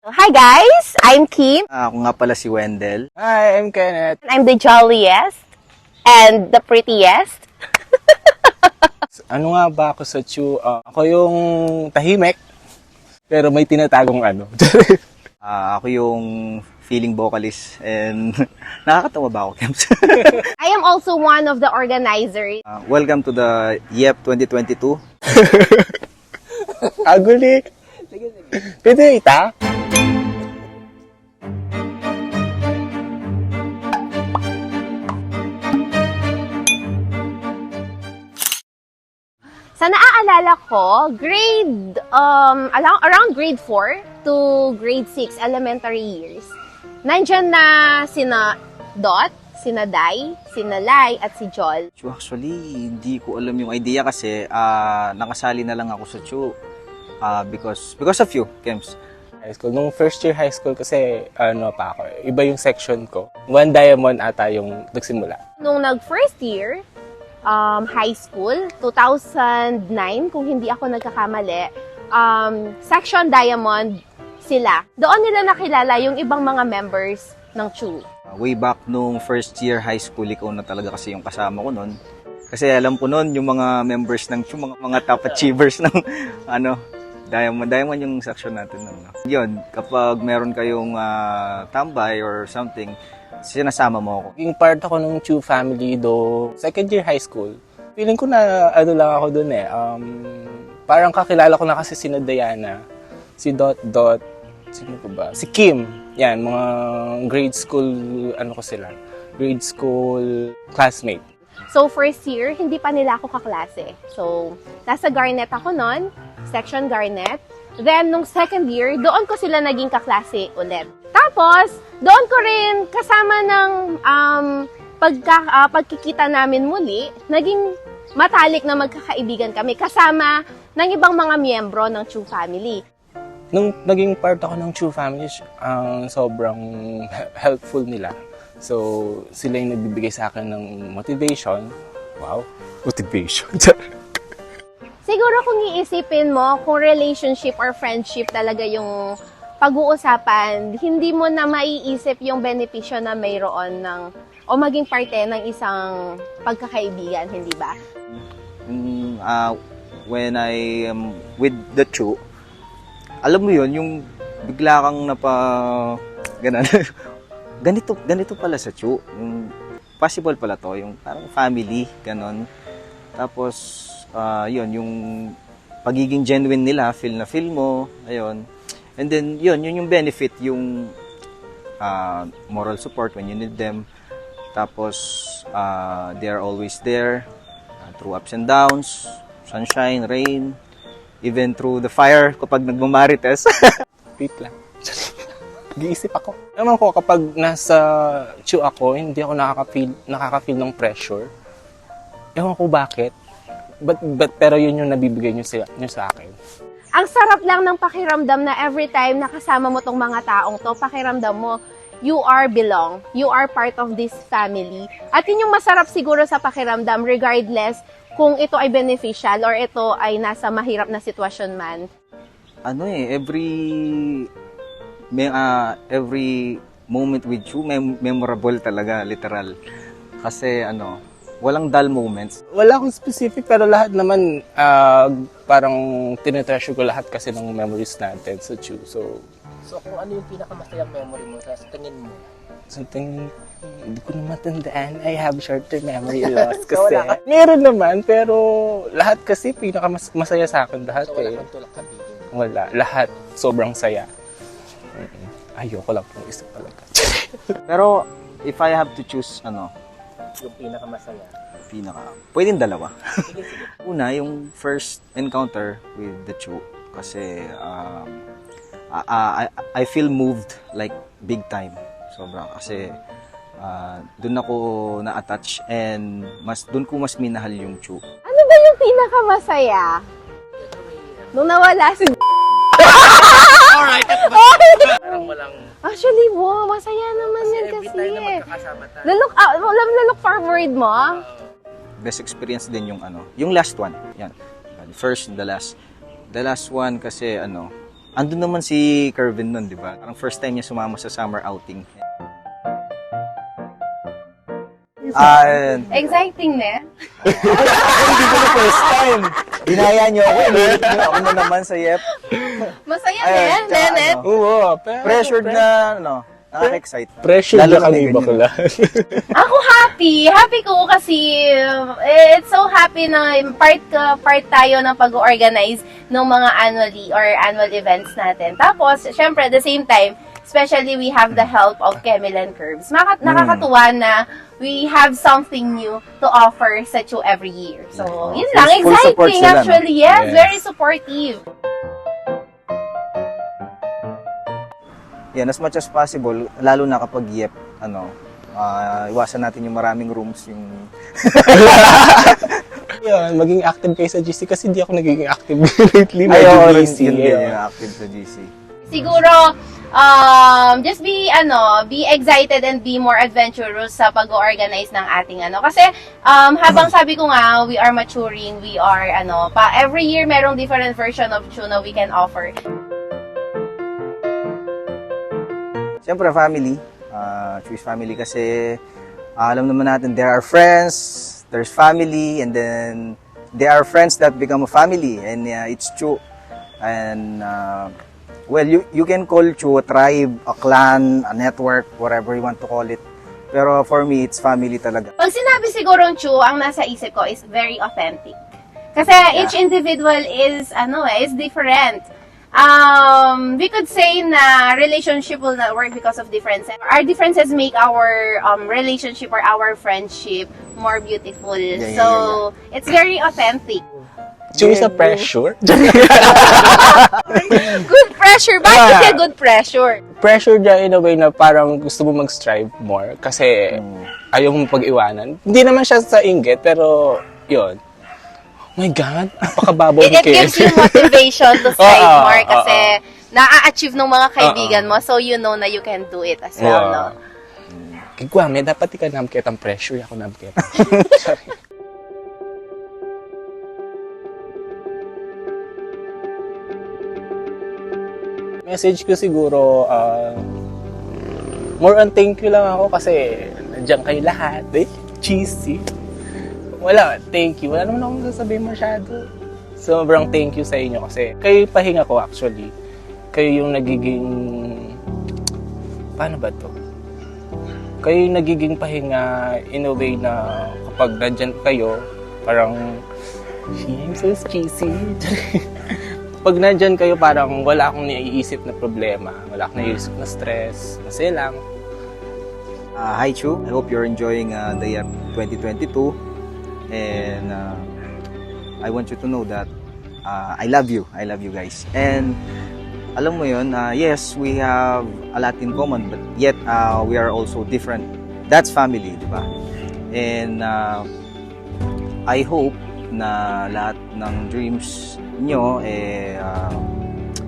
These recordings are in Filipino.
Hi guys, I'm Kim. Ako nga pala si Wendell. Hi, I'm Kenneth. I'm the jolliest and the prettiest. Ano nga ba ako sa Chu? Ako yung tahimik, pero may tinatagong ano. Ako yung feeling vocalist and nakakatawa ba ako, Kems? I am also one of the organizers. Welcome to the YEP 2022. Agulik! Pwede ita? Sa naaalala ko, around grade 4 to grade 6 elementary years, nandyan na sina Dot, sina Dai, sina Lai, at si Jol. Chu, actually, hindi ko alam yung idea kasi nakasali na lang ako sa Chu. Because of you, Kems. High school. Nung first year high school kasi, iba yung section ko. One Diamond ata yung nagsimula. Nung nag-first year, high school, 2009, kung hindi ako nagkakamali, Section Diamond sila. Doon nila nakilala yung ibang mga members ng CHU. Way back nung first year high school, ikaw na talaga kasi yung kasama ko nun. Kasi alam ko nun, yung mga members ng CHU, mga top achievers ng Diamond yung section natin. Yun, kapag meron kayong tambay or something, sinasama mo ako. Yung part ako ng Chu family do second year high school. Feeling ko na lang ako dun eh. Parang kakilala ko na kasi sina Diana, si Dot, sino pa ba? Si Kim. Yan, mga grade school, grade school classmate. So, first year, hindi pa nila ako kaklase. So, nasa Garnet ako nun, section Garnet. Then, nung second year, doon ko sila naging kaklase ulit. Tapos, doon ko rin kasama ng pagkikita namin muli, naging matalik na magkakaibigan kami kasama ng ibang mga miyembro ng CHU family. Nung naging part ako ng Chu family, sobrang helpful nila. So, sila yung nagbibigay sa akin ng motivation. Wow, motivation. Siguro kung iisipin mo, kung relationship or friendship talaga yung pag-uusapan, hindi mo na maiisip yung benepisyo na mayroon o maging parte ng isang pagkakaibigan, hindi ba? When I am with the CHU, alam mo yun, yung bigla kang ganito pala sa CHU. Possible pala to, yung parang family, ganon. Tapos, yun, yung pagiging genuine nila, feel na feel mo, ayun. And then, yun yung benefit, yung moral support when you need them. Tapos, they are always there through ups and downs, sunshine, rain, even through the fire kapag nagmamarites. Wait lang. Giisip ako. Naman ko, kapag nasa CHU ako, hindi ako nakaka-feel ng pressure. Ewan ko bakit. Pero yun yung nabibigay nyo sa akin. Ang sarap lang ng pakiramdam na every time nakasama mo tong mga taong to, pakiramdam mo, you belong. You are part of this family. At yun yung masarap siguro sa pakiramdam regardless kung ito ay beneficial or ito ay nasa mahirap na sitwasyon man. Every moment with you, memorable talaga, literal. Kasi walang dull moments. Wala akong specific, pero lahat naman parang tinetreasure ko lahat kasi ng memories natin sa CHU. So kung ano yung pinakamasayang memory mo sa tingin mo? Sa tingin, hindi ko na matandaan. I have short-term memory loss kasi. Meron naman, pero lahat kasi pinakamasaya sa akin. Lahat so, wala kang tulak sabihin? Wala. Lahat. Sobrang saya. Ayoko lang pong isa talaga. Pero, if I have to choose, Yung pinakamasaya? Pwedeng dalawa. Una, yung first encounter with the CHU. Kasi, I feel moved like big time. Sobra. Kasi, doon ako na-attach and doon ko mas minahal yung CHU. Ano ba yung pinakamasaya? Nung nawala si Alright, parang walang... Actually, masaya naman yan every kasi. time na magkakasama tayo. Na-look forward mo? Best experience din yung yung last one. Yan. The first and the last. The last one kasi andun naman si Kervin nun, di ba? Parang first time niya sumama sa summer outing. Exciting, ne? Hindi ko na first time. Dinaya niyo ako, inulit niyo ako na naman sa Yep. Masaya, Ayun, ne? Ne? ano, Oo, pero... pressured na, nakaka-excite. Pressure Lalo na na kami may ganyan. bakla. Ako happy. Happy ko kasi it's so happy na part tayo ng pag-organize ng mga annual events natin. Tapos, syempre, at the same time, especially we have the help of Kemil and Curbs. Nakakatuwa na we have something new to offer sa Chu every year. So, yun lang. Full support Exciting, sila, no? actually. Yes, Yes. very supportive. Yan, as much as possible, lalo na kapag Yep, iwasan natin yung maraming rooms, yung... Yun, maging active kayo sa GC kasi hindi ako nagiging active lately. Ayaw, Medyo busy. yun din Ayun. yung active sa GC. Siguro, just be excited and be more adventurous sa pag-organize ng ating Kasi, habang sabi ko nga, we are maturing, we are, every year merong different version of Chu na we can offer. Siyempre, family. Choose family kasi alam naman natin, there are friends, there's family, and then there are friends that become a family, and it's Chu. And, well, you can call Chu a tribe, a clan, a network, whatever you want to call it. Pero for me, it's family talaga. Pag sinabi sigurong Chu, ang nasa isip ko is very authentic. Kasi each individual is different. We could say na relationship will not work because of differences. Our differences make our relationship or our friendship more beautiful. So, it's very authentic. Choose a pressure. Good pressure. Bakit kasi good pressure? Pressure dyan in a way na parang gusto mo mag-strive more kasi ayaw mo pag-iwanan. Hindi naman siya sa inggit, pero yun. Oh my God, napakababaw ni It gives you motivation to strive more kasi na-achieve ng mga kaibigan mo, so you know na you can do it as well, no? Kigwame, dapat ika namket ang pressure, ako namket. Sorry. Message ko siguro, more on thank you lang ako kasi nandiyan kayo lahat, cheesy. Wala, thank you. Wala naman akong sasabihin masyado. Sobrang thank you sa inyo kasi kayo pahinga ko actually. Kayo yung nagiging... Paano ba to? Kayo yung nagiging pahinga in a way na kapag nandyan kayo, parang... I'm so cheesy. Pag nandyan kayo, parang wala akong naiisip na problema. Wala akong naiisip na stress. Masaya lang. Hi, Chu. I hope you're enjoying the Yep 2022. And I want you to know that I love you. I love you guys. And alam mo yun, yes, we have a lot in common, but yet we are also different. That's family, di ba? And I hope na lahat ng dreams nyo,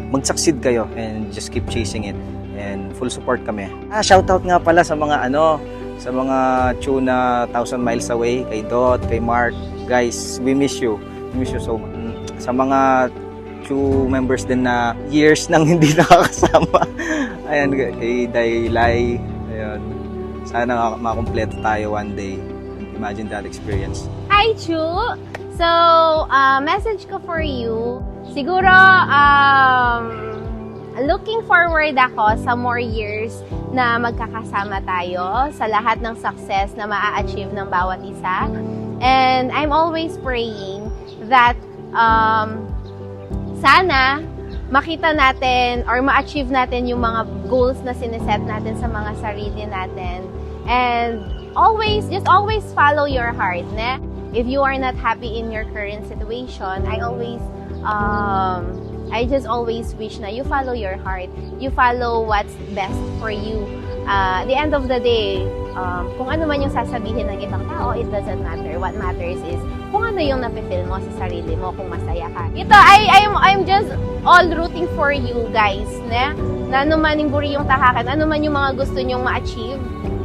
mag-succeed kayo and just keep chasing it. And full support kami. Shoutout nga pala sa mga sa mga Chu na 1,000 miles away, kay Dot, kay Mark. Guys, we miss you. We miss you so much. Sa mga Chu members din na years nang hindi nakakasama. Ayan, kay Daylay. Ayun. Sana makumpleto tayo one day. Imagine that experience. Hi, Chu! So, message ko for you. Siguro, looking forward ako sa more years na magkakasama tayo sa lahat ng success na maa-achieve ng bawat isa. And I'm always praying that sana makita natin or ma-achieve natin yung mga goals na sineset natin sa mga sarili natin. And just always follow your heart, ne? If you are not happy in your current situation, I just always wish na you follow your heart. You follow what's best for you. At the end of the day, kung ano man yung sasabihin ng ibang tao, it doesn't matter. What matters is kung ano yung napifeel mo sa sarili mo, kung masaya ka. Ito, I'm just all rooting for you guys, ne? Na ano man yung buri yung tahakan, ano man yung mga gusto nyong ma-achieve,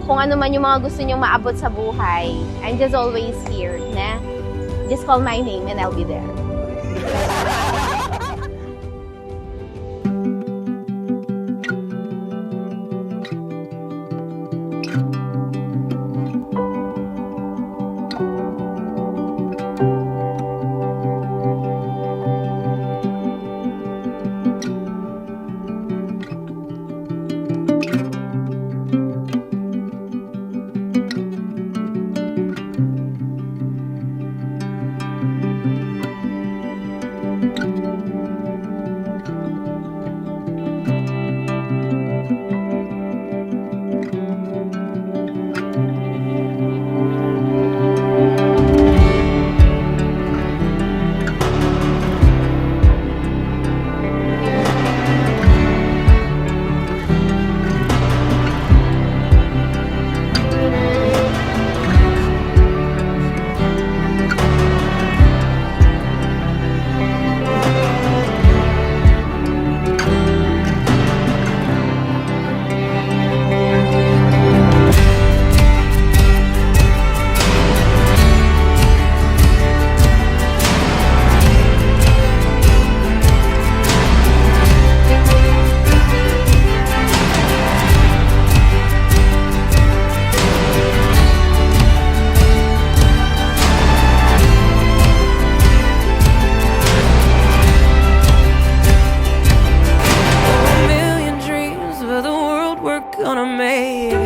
kung ano man yung mga gusto nyong maabot sa buhay, I'm just always here, ne? Just call my name and I'll be there. gonna make